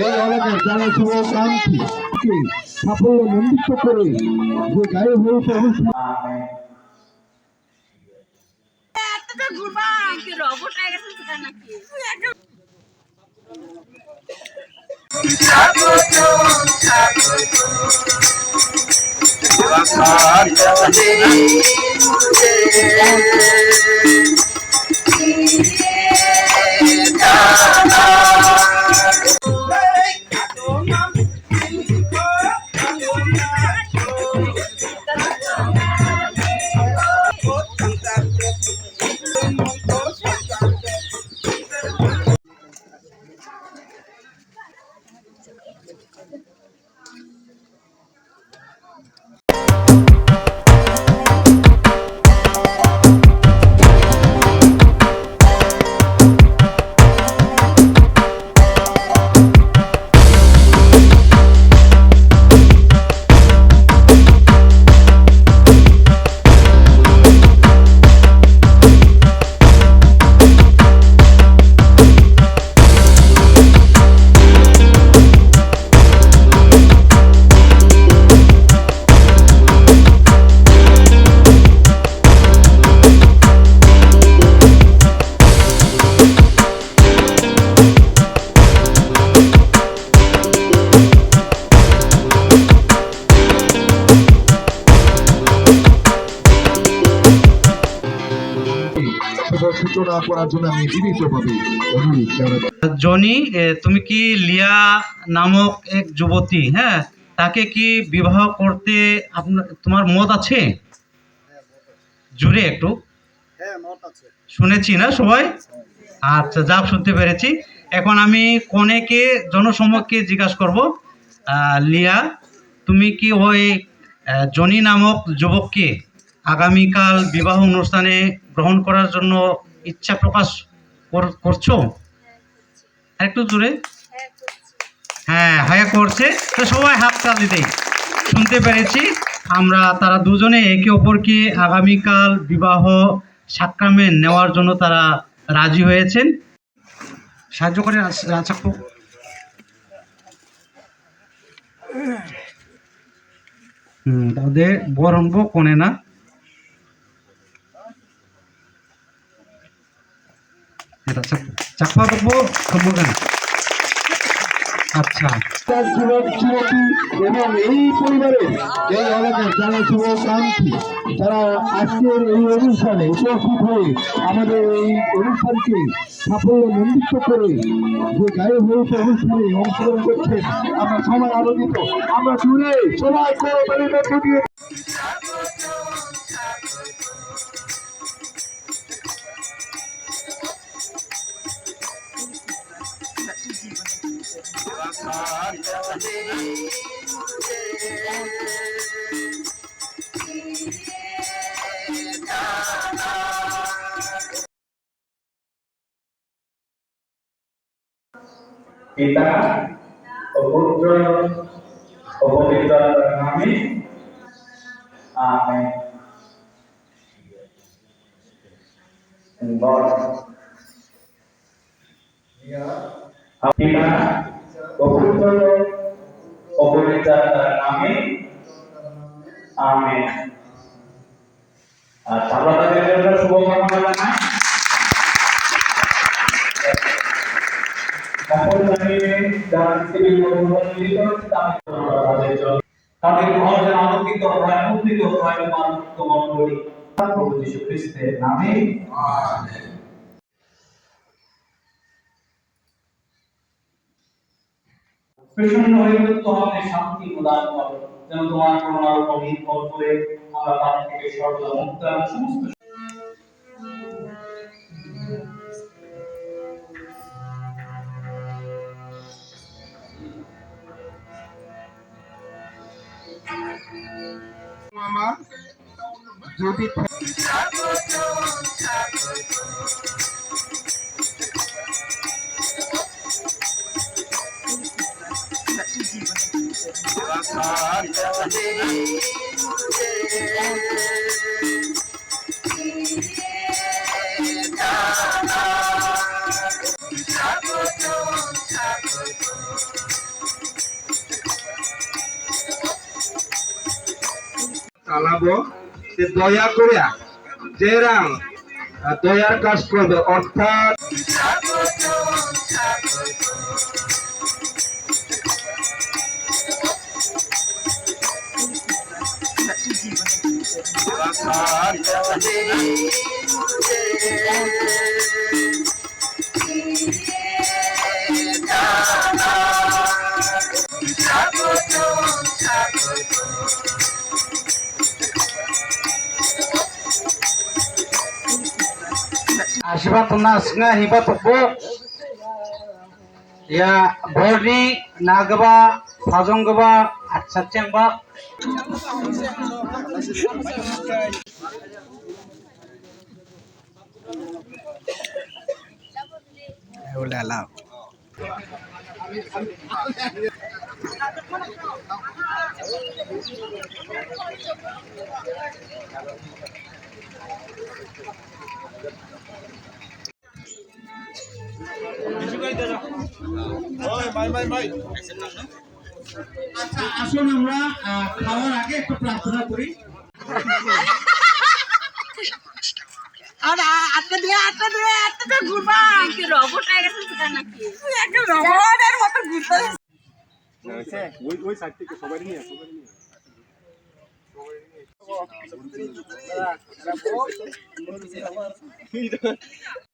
এই এলাকায় যারা শুভকাঙ্ক্ষী সাফল্য মণ্ডিত করে যে গায়ে হয়েছে অনুষ্ঠান সূচনা করার জন্য আমি বিনীতভাবে অনুরোধ জানাচ্ছি। জনি, তুমি কি লিয়া নামক এক যুবতী, হ্যাঁ, তাকে কি বিবাহ করতে তোমার মত আছে? জুড়ে একটু শুনেছি না সবাই? আচ্ছা, যা শুনতে পেরেছি। এখন আমি কনেকে জনসমক্ষে জিজ্ঞাসা করব, লিয়া, তুমি কি ওই জনি নামক যুবককে আগামীকাল বিবাহ অনুষ্ঠানে গ্রহণ করার জন্য ইচ্ছা প্রকাশ করছো? একটু জোরে। হ্যাঁ, হ্যাঁ করছে। তো সবাই হাত তালি দেই। শুনতে পেরেছি আমরা তারা দুজনে একে অপরকে আগামীকাল বিবাহ সাক্রামেন্ট নেওয়ার জন্য তারা রাজি হয়েছেন। সাহায্য করে রাজাকু। তাদের বর হনবো কোনে না। এটা চাকমা দেবো সম্বোধন। আচ্ছা, এবং এই পরিবারের এই এলাকায় যারা শুভকাঙ্ক্ষী যারা আজকের এই অনুষ্ঠানে উপস্থিত হয়ে আমাদের এই অনুষ্ঠানকে সাফল্য মণ্ডিত করে যে গায়ে হয়েছে অনুষ্ঠানে অংশগ্রহণ করছে, আমরা সবাই আনন্দিত। আমরা জুড়ে সবাই করে দিয়ে পিতা ও পুত্র ও পবিত্র আত্মার নামে আমেন। পিতা ও পুত্র ও পবিত্র আত্মার নামে আমেন। আর আমরা তাদের জন্য শুভকামনা জানাই। তাদের ঘর যেন আলোকিত হয়, মুদ্রিত হয় মণ্ডলী প্রভু যীশু খ্রিস্টের নামে আমেন। প্রসন্ন হয়ে তোমাকে শান্তি প্রদান করো, যেন তোমার করুণার উপর নির্ভর করে আমরা তার থেকে সর্বদা মুক্ত সমস্ত আমার যদি খালাবো যে দয়া করে যেরাম দয়ার কাজ করবে, অর্থাৎ Asibat tunas nga hibat po. Ya bori nagaba phajongba atsachangba. Ulala. আচ্ছা, আসুন আমরা খাওয়ার আগে একটু প্রার্থনা করি। আর আটটা দিয়ে আটটা ঘুরবা কি রবট হয়ে গেছে সেটা নাকি একটা রবটের মতো ঘুরতে ওই সাইড থেকে সবাই নিয়ে